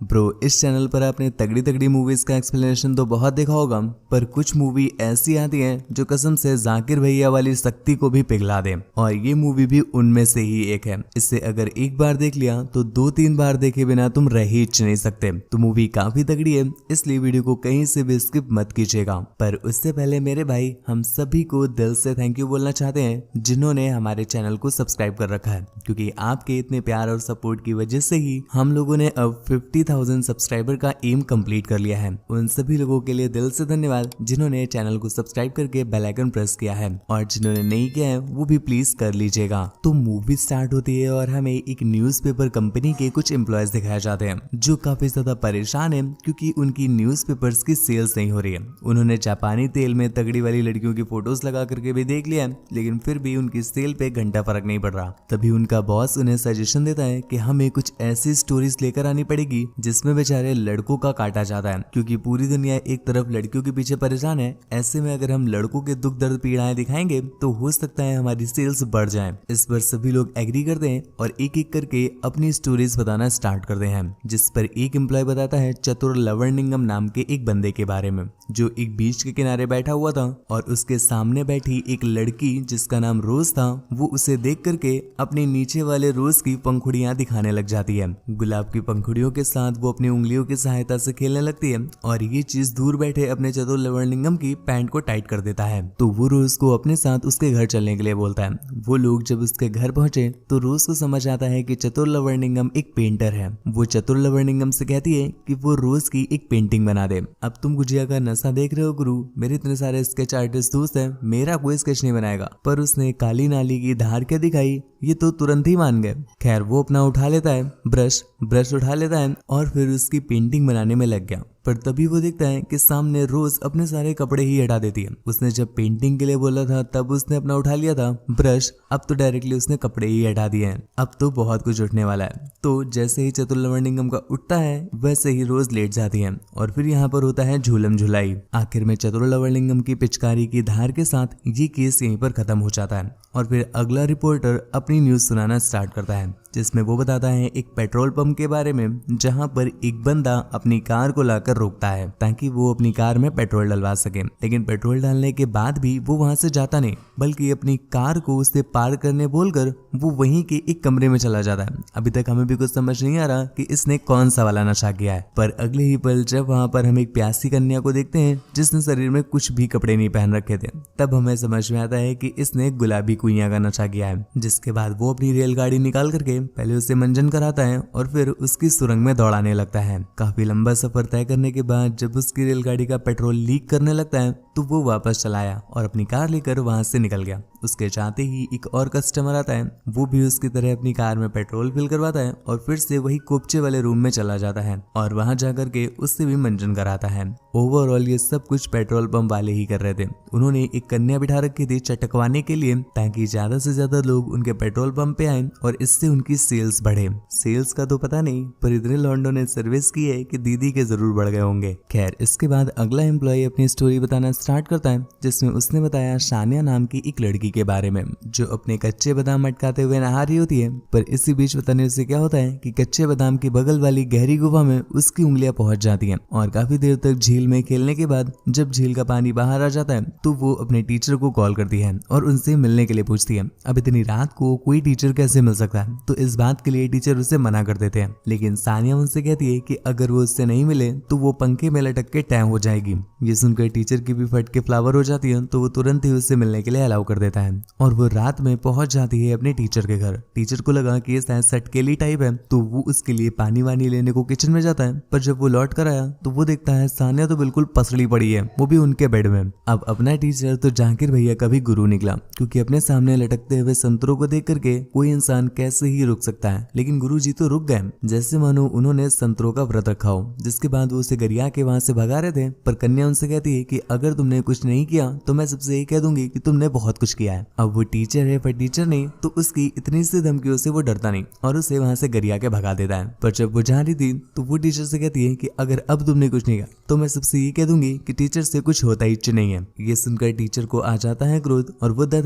Bro, इस channel पर आपने तगड़ी तगड़ी मूवीज का एक्सप्लेनेशन तो बहुत देखा होगा, पर कुछ मूवी ऐसी आती हैं जो कसम से जाकिर भैया वाली शक्ति को भी पिघला दे, और ये मूवी भी उनमें से ही एक है। इसे अगर एक बार देख लिया तो 2-3 बार देखे बिना तुम रह ही नहीं सकते। तो मूवी काफी तगड़ी है, इसलिए वीडियो को कहीं से भी स्किप मत कीजिएगा। पर उससे पहले मेरे भाई, हम सभी को दिल से थैंक यू बोलना चाहते हैं जिन्होंने हमारे चैनल को सब्सक्राइब कर रखा है, क्योंकि आपके इतने प्यार और सपोर्ट की वजह से ही हम लोगों ने अब 50,000 सब्सक्राइबर का एम कंप्लीट कर लिया है। उन सभी लोगों के लिए दिल से धन्यवाद जिन्होंने चैनल को सब्सक्राइब करके बेल आइकन प्रेस किया है, और जिन्होंने नहीं किया है वो भी प्लीज कर लीजिएगा। तो मूवी स्टार्ट होती है और हमें एक न्यूज़पेपर कंपनी के कुछ एम्प्लॉयज दिखाए जाते हैं जो काफी ज्यादा परेशान है क्योंकि उनकी न्यूज़पेपर्स की सेल्स नहीं हो रही है। उन्होंने जापानी तेल में तगड़ी वाली लड़कियों की फोटोज लगा करके भी देख लिया है, लेकिन फिर भी उनकी सेल पे घंटा फर्क नहीं पड़ रहा। तभी उनका बॉस उन्हें सजेशन देता है कि हमें कुछ ऐसी स्टोरीज लेकर आनी पड़ेगी जिसमें बेचारे लड़कों का काटा जाता है, क्योंकि पूरी दुनिया एक तरफ लड़कियों के पीछे परेशान है। ऐसे में अगर हम लड़कों के दुख दर्द पीड़ाएं दिखाएंगे तो हो सकता है हमारी सेल्स बढ़ जाएं। इस पर सभी लोग एग्री करते हैं और एक एक करके अपनी स्टोरीज बताना स्टार्ट करते हैं, जिस पर एक एम्प्लॉय बताता है चतुर लवर्णिंगम नाम के एक बंदे के बारे में जो एक बीच के किनारे बैठा हुआ था, और उसके सामने बैठी एक लड़की जिसका नाम रोज था, वो उसे देख करके अपने नीचे वाले रोज की पंखुड़ियां दिखाने लग जाती है। गुलाब की पंखुड़ियों के साथ वो अपनी उंगलियों की सहायता से खेलने लगती है, और ये चीज दूर बैठे अपने चतुर लवर्णिंगम की पैंट को टाइट कर देता है। तो वो रोज को अपने साथ उसके घर चलने के लिए बोलता है। वो लोग जब उसके घर पहुंचे तो रोज को समझ आता है कि चतुर लवर्णिंगम एक पेंटर है। वो चतुर लवर्णिंगम से कहती है कि वो रोज की एक पेंटिंग बना दे। अब तुम गुजिया का नशा देख रहे हो गुरु, मेरे इतने सारे स्केच आर्टिस्ट दोस्त हैं, मेरा कोई स्केच नहीं बनाएगा। पर उसने काली नाली की धार क्या दिखाई, ये तो तुरंत ही मान गए। खैर वो अपना उठा लेता है, ब्रश उठा लेता है और फिर उसकी पेंटिंग बनाने में लग गया। पर तभी वो देखता है कि सामने रोज अपने सारे कपड़े ही हटा देती है। उसने जब पेंटिंग के लिए बोला था तब उसने अपना उठा लिया था ब्रश, अब तो डायरेक्टली उसने कपड़े ही हटा दिए हैं। अब तो बहुत कुछ उठने वाला है। तो जैसे ही चतुर लवर्णिंगम का उठता है वैसे ही रोज लेट जाती है, और फिर यहाँ पर होता है झूलम झुलाई। आखिर में चतुर लवर्णिंगम की पिचकारी की धार के साथ ये केस यहीं पर खत्म हो जाता है, और फिर अगला रिपोर्टर अपनी न्यूज सुनाना स्टार्ट करता है, जिसमें वो बताता है एक पेट्रोल पंप के बारे में जहां पर एक बंदा अपनी कार को लाकर रोकता है ताकि वो अपनी कार में पेट्रोल डलवा सके। लेकिन पेट्रोल डालने के बाद भी वो वहां से जाता नहीं, बल्कि अपनी कार को उससे पार करने बोलकर वो वहीं के एक कमरे में चला जाता है। अभी तक हमें भी कुछ समझ नहीं आ रहा कि इसने कौन सा वाला नशा किया है, पर अगले ही पल जब वहां पर हम एक प्यासी कन्या को देखते हैं जिसने शरीर में कुछ भी कपड़े नहीं पहन रखे थे, तब हमें समझ में आता है कि इसने गुलाबी कुइयां का नशा किया है। जिसके बाद वो अपनी रेलगाड़ी निकाल करके पहले उसे मंजन कराता है और फिर उसकी सुरंग में दौड़ाने लगता है। काफी लंबा सफर तय करने के बाद जब उसकी रेलगाड़ी का पेट्रोल लीक करने लगता है तो वो वापस चला आया और अपनी कार लेकर वहां से निकल गया। उसके चाहते ही एक और कस्टमर आता है, वो भी उसकी तरह अपनी कार में पेट्रोल फिल करवाता है और फिर से वही कोपचे वाले रूम में चला जाता है और वहां जाकर के उससे भी मंजन कराता है। ओवरऑल ये सब कुछ पेट्रोल पंप वाले ही कर रहे थे। उन्होंने एक कन्या बिठा रखी थी चटकवाने के लिए ताकि ज्यादा से ज्यादा लोग उनके पेट्रोल पंप पे आए और इससे उनकी सेल्स बढ़े। सेल्स का तो पता नहीं, पर इतने लॉन्डो ने सर्विस की है कि दीदी के जरूर बढ़ गए होंगे। खैर इसके बाद अगला एम्प्लॉय अपनी स्टोरी बताना स्टार्ट करता है, जिसमें उसने बताया सानिया नाम की एक लड़की के बारे में जो अपने कच्चे बादाम अटकाते हुए नहा रही होती है। पर इसी बीच पता नहीं उससे क्या होता है कि कच्चे बादाम की बगल वाली गहरी गुफा में उसकी उंगलियां पहुंच जाती हैं, और काफी देर तक झील में खेलने के बाद जब झील का पानी बाहर आ जाता है तो वो अपने टीचर को कॉल करती है और उनसे मिलने के लिए पूछती है। अब इतनी रात को कोई टीचर कैसे मिल सकता है, तो इस बात के लिए टीचर उसे मना कर देते हैं। लेकिन सानिया उनसे कहती है कि अगर वो उससे नहीं मिले तो वो पंखे में लटक के टैं हो जाएगी। ये सुनकर टीचर की भी फट के फ्लावर हो जाती है, तो वो तुरंत ही उससे मिलने के लिए अलाउ कर देता है और वो रात में पहुंच जाती है अपने टीचर के घर। टीचर को लगा कि ये शायद सटकेली टाइप है, तो वो उसके लिए पानी वानी लेने को किचन में जाता है। पर जब वो लौट कर आया तो वो देखता है सानिया तो बिल्कुल पसड़ी पड़ी है, वो भी उनके बेड में। अब अपना टीचर तो जाकिर भैया का भी गुरु निकला, क्योंकि अपने सामने लटकते हुए संतरों को देख करके कोई इंसान कैसे ही रुक सकता है, लेकिन गुरुजी तो रुक गए, जैसे मानो उन्होंने संतरों का व्रत रखा हो। जिसके बाद वो उसे गरिया के वहां से भगा रहे थे, पर कन्या उनसे कहती है कि अगर तुमने कुछ नहीं किया तो मैं सबसे यही कह दूंगी कि तुमने बहुत कुछ किया है। अब वो टीचर है पर टीचर नहीं, तो उसकी इतनी सी धमकियों से वो डरता नहीं और उसे वहां से गरिया के भगा देता है। पर जब वो जा रही थी तो वो टीचर से कहती है कि अगर अब तुमने कुछ नहीं किया तो मैं सबसे ये कह दूंगी कि टीचर से कुछ होता ही नहीं है। ये सुनकर टीचर को आ जाता है क्रोध और वो दे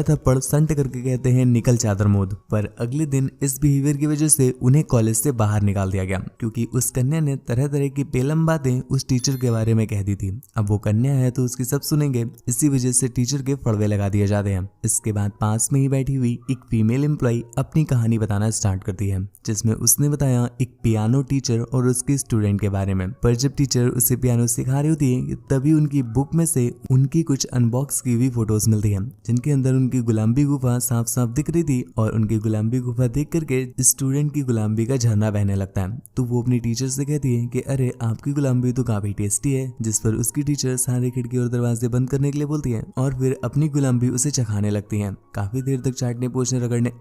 थप्पड़ संट करके कहते हैं निकल चादर मोद। पर अगले दिन इस बिहेवियर की वजह से उन्हें कॉलेज से बाहर निकाल दिया गया, क्योंकि उस कन्या ने तरह तरह की पेलम बातें उस टीचर के बारे में कह दी थी। अब वो कन्या है तो उसकी सब सुनेंगे, इसी वजह से टीचर के फड़वे लगा दिए जाते हैं। इसके बाद पास में ही बैठी हुई एक फीमेल एम्प्लॉय अपनी कहानी बताना स्टार्ट करती है, जिसमें उसने बताया एक पियानो टीचर और उसके स्टूडेंट के बारे में। पर जब टीचर उसे पियानो सिखा रही होती है तभी उनकी बुक में से उनकी कुछ अनबॉक्स की हुई फोटोज मिलती है, जिनके अंदर उनकी गुलाबी गुफा साफ साफ दिख रही थी और उनकी गुलाबी गुफा देख करके स्टूडेंट की गुलाबी का झरना बहने लगता है। तो वो अपनी टीचर से कहती है कि अरे आपकी गुलाबी तो काफी टेस्टी है, जिस पर उसकी टीचर सारे खिड़की और दरवाजे बंद करने के लिए बोलती है और फिर अपनी गुलाबी उसे चखाने लगती है। काफी देर तक चाटने पोछने रगड़ने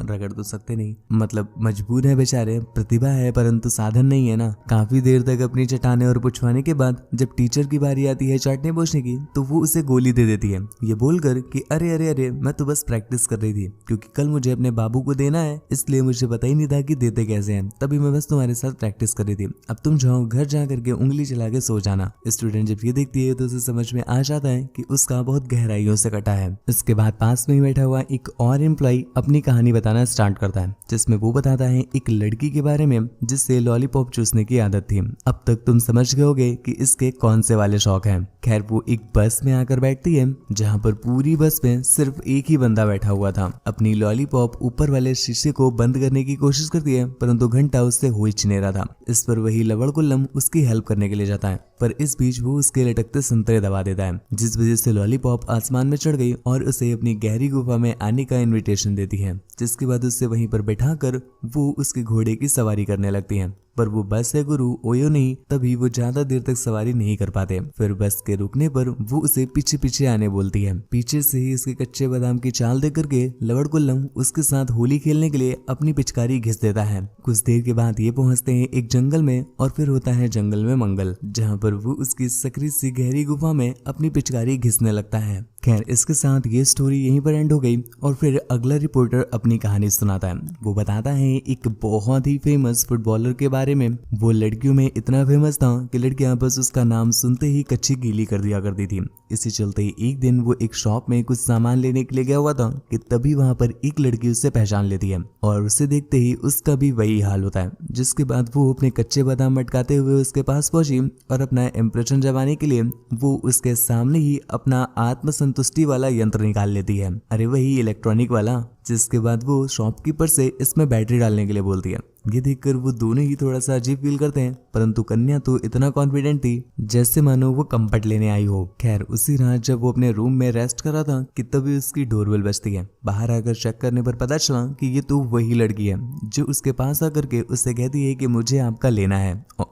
रगड़ तो सकते नहीं, मतलब मजबूर है बेचारे, प्रतिभा है परंतु साधन नहीं है ना। काफी देर तक अपनी चटाने और पुछवाने के बाद जब टीचर की बारी आती है चाटने पोछने की तो वो उसे गोली दे देती है, ये बोलकर कि अरे अरे अरे मैं तो बस प्रैक्टिस कर रही थी, क्योंकि कल मुझे अपने बाबू को देना है, इसलिए मुझे पता ही नहीं था कि देते कैसे हैं, तभी मैं बस तुम्हारे साथ प्रैक्टिस कर रही थी। अब तुम जाओ घर जा करके उंगली चला के सो जाना। स्टूडेंट जब ये देखती है तो उसे समझ में आ जाता है कि उसका बहुत गहराइयों से कटा है। इसके बाद पास में ही बैठा हुआ एक और एम्प्लॉय अपनी कहानी बताना स्टार्ट करता है, जिसमें वो बताता है एक लड़की के बारे में जिससे लॉलीपॉप चूसने की आदत थी। अब तक तुम समझ गए होगे कि इसके कौन से वाले शौक हैं। खैर वो एक बस में आकर बैठती है जहाँ पर पूरी बस में सिर्फ एक ही बंदा बैठा हुआ था। अपनी लॉलीपॉप ऊपर वाले शीशे को बंद करने की कोशिश करती है, परंतु घंटा उससे हो ही नहीं रहा था। इस पर वही लवड़ गुल्लम उसकी हेल्प करने के लिए जाता है, पर इस बीच वो उसके लटकते संतरे दबा देता है, जिस वजह से लॉलीपॉप आसमान में चढ़ गई और उसे अपनी गहरी गुफा में आने का इनविटेशन देती है। जिसके बाद उससे वहीं पर बैठाकर वो उसके घोड़े की सवारी करने लगती है। पर वो बस है गुरु ओयो नहीं, तभी वो ज्यादा देर तक सवारी नहीं कर पाते। फिर बस के रुकने पर वो उसे पीछे पीछे आने बोलती है। पीछे से ही उसके कच्चे बादाम की चाल देख करके लवड़ गुल्लम उसके साथ होली खेलने के लिए अपनी पिचकारी घिस देता है। कुछ देर के बाद ये पहुंचते हैं एक जंगल में और फिर होता है जंगल में मंगल, जहाँ पर वो उसकी सकरी सी गहरी गुफा में अपनी पिचकारी घिसने लगता है। खैर इसके साथ ये स्टोरी यहीं पर एंड हो गई और फिर अगला रिपोर्टर अपनी कहानी सुनाता है। वो बताता है एक बहुत ही फेमस फुटबॉलर के बारे में। वो लड़कियों में इतना फेमस था कि लड़कियां बस उसका नाम सुनते ही कच्ची गीली कर दिया करती थी। इसी चलते एक दिन वो एक शॉप में कुछ सामान लेने के लिए गया हुआ था कि तभी वहां पर एक लड़की उससे पहचान लेती है और उसे देखते ही उसका भी वही हाल होता है। जिसके बाद वो अपने कच्चे बादाम मटकाते हुए उसके पास पहुंची और अपना इम्प्रेशन जमाने के लिए वो उसके सामने ही अपना आत्मसंतुष्टि वाला यंत्र निकाल लेती है। अरे वही इलेक्ट्रॉनिक वाला। जिसके बाद वो शॉपकीपर से इसमें बैटरी डालने के लिए बोलती है। ये देखकर वो दोनों ही थोड़ा सा अजीब फील करते हैं, परंतु कन्या तो इतना कॉन्फिडेंट थी जैसे मानो वो कंफर्ट लेने आई हो। खैर उसी रात जब वो अपने रूम में रेस्ट कर रहा था कि तभी उसकी डोरबेल बजती है। बाहर आकर चेक करने पर पता चला कि ये तो वही लड़की है जो उसके पास आकर के उससे कहती है कि मुझे आपका लेना है और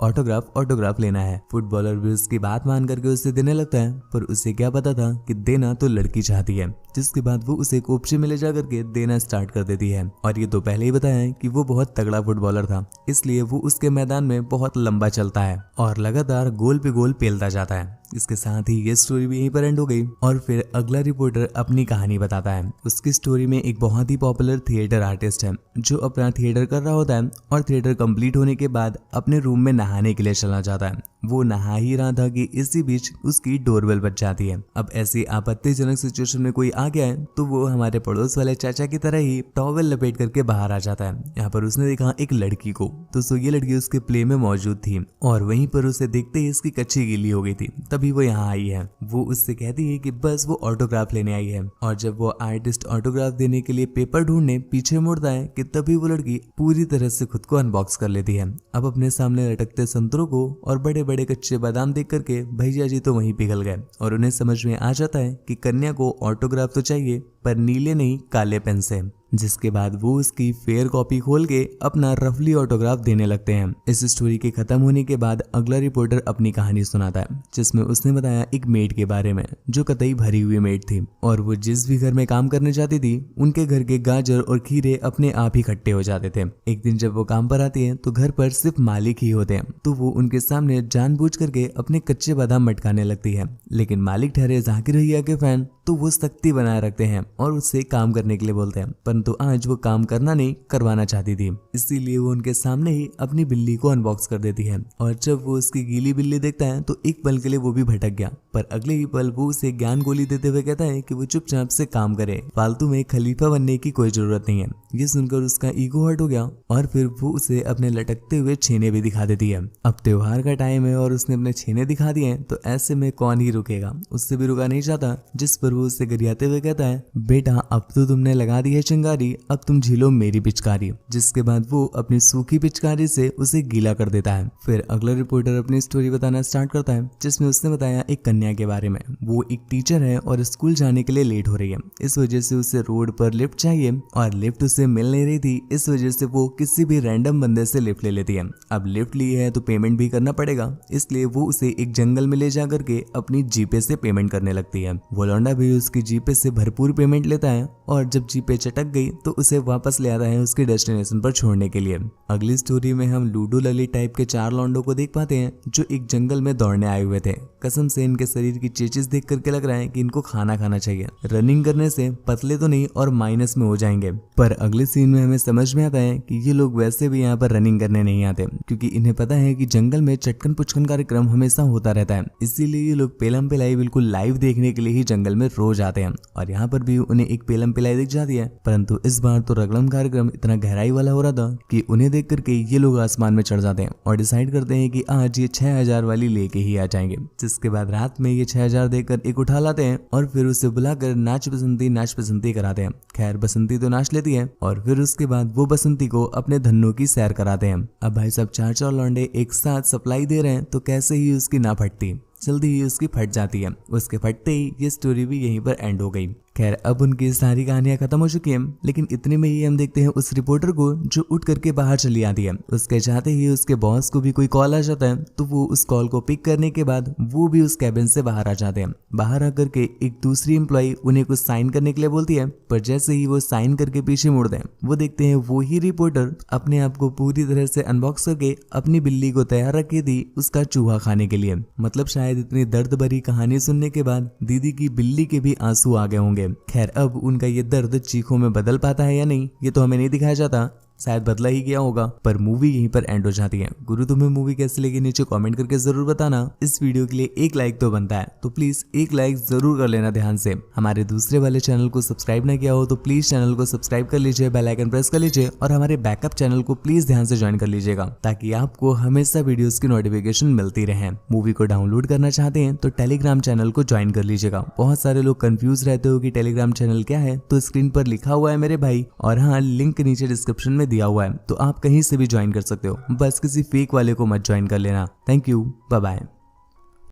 ऑटोग्राफ लेना है। फुटबॉलर भी उसकी बात मान करके उसे देने लगता है, पर उसे क्या पता था कि देना तो लड़की चाहती है। जिसके बाद वो उसे कोपचे में ले जा करके देना स्टार्ट कर देती है। और ये तो पहले ही बताया है कि वो बहुत तगड़ा फुटबॉलर था, इसलिए वो उसके मैदान में बहुत लंबा चलता है और लगातार गोल पे गोल पेलता जाता है। इसके साथ ही ये स्टोरी भी यहीं पर एंड हो गई और फिर अगला रिपोर्टर अपनी कहानी बताता है। उसकी स्टोरी में एक बहुत ही पॉपुलर थिएटर आर्टिस्ट है जो अपना थिएटर कर रहा होता है और थिएटर कंप्लीट होने के बाद अपने रूम में नहाने के लिए चला जाता है। वो नहा ही रहा था कि इसी बीच उसकी डोरबेल बज जाती है। अब ऐसी आपत्तिजनक सिचुएशन में कोई आ गया है तो वो हमारे पड़ोस वाले चाचा की तरह ही टॉवेल लपेट करके बाहर आ जाता है। यहाँ पर उसने देखा एक लड़की को, तो ये लड़की उसके प्ले में मौजूद थी और वहीं पर उसे देखते ही इसकी कच्ची गीली हो गई थी। तभी वो यहाँ आई है। वो उससे कहती है कि बस वो ऑटोग्राफ लेने आई है और जब वो आर्टिस्ट ऑटोग्राफ देने के लिए पेपर ढूंढने पीछे मुड़ता है कि तभी वो लड़की पूरी तरह से खुद को अनबॉक्स कर लेती है। अब अपने सामने लटकते संतरों को और बड़े बड़े कच्चे बादाम देख करके भैया जी तो वहीं पिघल गए और उन्हें समझ में आ जाता है कि कन्या को ऑटोग्राफ तो चाहिए पर नीले नहीं काले पेन से। जिसके बाद वो उसकी फेयर कॉपी खोल के अपना रफली ऑटोग्राफ देने लगते हैं। इस स्टोरी के खत्म होने के बाद अगला रिपोर्टर अपनी कहानी सुनाता है, जिसमें उसने बताया एक मेड के बारे में जो कतई भरी हुई मेड थी और वो जिस भी घर में काम करने जाती थी उनके घर के गाजर और खीरे अपने आप ही इकट्ठे हो जाते थे। एक दिन जब वो काम पर आती है तो घर पर सिर्फ मालिक ही होते हैं, तो वो उनके सामने जानबूझ करके अपने कच्चे बादाम मटकाने लगती है। लेकिन मालिक ठहरे जाकिर भैया के फैन तो वो सख्ती बनाए रखते हैं और उससे काम करने के लिए बोलते हैं, परंतु आज वो काम करना नहीं करवाना चाहती थी, इसीलिए वो उनके सामने ही अपनी बिल्ली को अनबॉक्स कर देती है। और जब वो उसकी गीली बिल्ली देखता है तो एक पल के लिए वो भी भटक गया, पर अगले ही पल वो उसे ज्ञान गोली देते हुए कहता है कि वो चुपचाप से काम करे, फालतू में खलीफा बनने की कोई जरूरत नहीं है। ये सुनकर उसका ईगो हर्ट हो गया और फिर वो उसे अपने लटकते हुए छेने भी दिखा देती है। अब त्योहार का टाइम है और उसने अपने छेने दिखा दिए हैं, तो ऐसे में कौन ही रुकेगा, उससे भी रुका नहीं चाहता। जिस पर वो उससे गरियाते हुए कहता है, बेटा अब तो तुमने लगा दी है चिंगारी, अब तुम झीलो मेरी पिचकारी। जिसके बाद वो अपनी सूखी पिचकारी से उसे गीला कर देता है। फिर अगला रिपोर्टर अपनी स्टोरी बताना स्टार्ट करता है, जिसमें उसने बताया एक कन्या के बारे में। वो एक टीचर है और स्कूल जाने के लिए लेट हो रही है, इस वजह से उसे रोड पर लिफ्ट चाहिए और लिफ्ट उसे मिल नहीं रही थी, इस वजह से वो किसी भी रैंडम बंदे से लिफ्ट ले लेती है। अब लिफ्ट ली है तो पेमेंट भी करना पड़ेगा, इसलिए वो उसे एक जंगल में ले जा करके अपनी जीपे से पेमेंट करने लगती है। वो लौंडा भी उसकी जीपे से भरपूर पेमेंट लेता है और जब जीपे चटक गई तो उसे वापस ले आता है उसके डेस्टिनेशन पर छोड़ने के लिए। अगली स्टोरी में हम लूडो लली टाइप के 4 लौंडों को देख पाते हैं जो एक जंगल में दौड़ने आए हुए थे। कसम से इनके शरीर की चेचिस देख करके लग रहा है कि इनको खाना खाना चाहिए। रनिंग करने से पतले तो नहीं और माइनस में हो जाएंगे, पर अगले सीन में हमें समझ में आता है कि ये लोग वैसे भी यहाँ पर रनिंग करने नहीं आते, क्योंकि इन्हें पता है कि जंगल में चटकन पुचकन कार्यक्रम हमेशा होता रहता है। इसीलिए ये लोग पेलम पिलाई बिल्कुल लाइव देखने के लिए ही जंगल में रोज आते हैं और यहाँ पर भी उन्हें एक पेलम पिलाई दिख जाती है। परंतु इस बार तो रगड़म कार्यक्रम इतना गहराई वाला हो रहा था कि उन्हें देख करके ये लोग आसमान में चढ़ जाते हैं और डिसाइड करते हैं कि आज ये 6000 वाली लेके ही आ जाएंगे। जिसके बाद रात में ये 6000 देकर एक उठा लाते हैं और फिर उसे बुलाकर नाच बसंती कराते हैं। खैर बसंती तो नाच लेती है और फिर उसके बाद वो बसंती को अपने धन्नों की सैर कराते हैं। अब भाई साहब 4 लौंडे एक साथ सप्लाई दे रहे हैं तो कैसे ही उसकी ना फटती, जल्दी ही उसकी फट जाती है। उसके फटते ही ये स्टोरी भी यहीं पर एंड हो गई। खैर अब उनकी सारी कहानियां खत्म हो चुकी हैं, लेकिन इतने में ही हम देखते हैं उस रिपोर्टर को जो उठ करके बाहर चली आती है। उसके चाहते ही उसके बॉस को भी कोई कॉल आ जाता है, तो वो उस कॉल को पिक करने के बाद वो भी उस कैबिन से बाहर आ जाते हैं। बाहर आकर के एक दूसरी एम्प्लॉय उन्हें कुछ साइन करने के लिए बोलती है, पर जैसे ही वो साइन करके पीछे मुड़ते हैं वो देखते हैं वो ही रिपोर्टर अपने आप को पूरी तरह से अनबॉक्स करके अपनी बिल्ली को तैयार रखी थी उसका चूहा खाने के लिए। मतलब शायद इतनी दर्द भरी कहानी सुनने के बाद दीदी की बिल्ली के भी आंसू आ गए होंगे। खैर अब उनका ये दर्द चीखों में बदल पाता है या नहीं ये तो हमें नहीं दिखाया जाता, शायद बदला ही गया होगा, पर मूवी यहीं पर एंड हो जाती है। गुरु तुम्हें मूवी कैसी लगी नीचे कमेंट करके जरूर बताना। इस वीडियो के लिए एक लाइक तो बनता है, तो प्लीज एक लाइक जरूर कर लेना ध्यान से। हमारे दूसरे वाले चैनल को सब्सक्राइब ना किया हो तो प्लीज चैनल को सब्सक्राइब कर लीजिए, बेल आइकन प्रेस कर लीजिए और हमारे बैकअप चैनल को प्लीज ध्यान से ज्वाइन कर लीजिएगा ताकि आपको हमेशा वीडियोस की नोटिफिकेशन मिलती रहे। मूवी को डाउनलोड करना चाहते हैं तो टेलीग्राम चैनल को ज्वाइन कर लीजिएगा। बहुत सारे लोग कंफ्यूज रहते हो कि टेलीग्राम चैनल क्या है, तो स्क्रीन पर लिखा हुआ है मेरे भाई, और हाँ लिंक नीचे डिस्क्रिप्शन में दिया हुआ है, तो आप कहीं से भी ज्वाइन कर सकते हो। बस किसी फेक वाले को मत ज्वाइन कर लेना। Thank you, bye bye.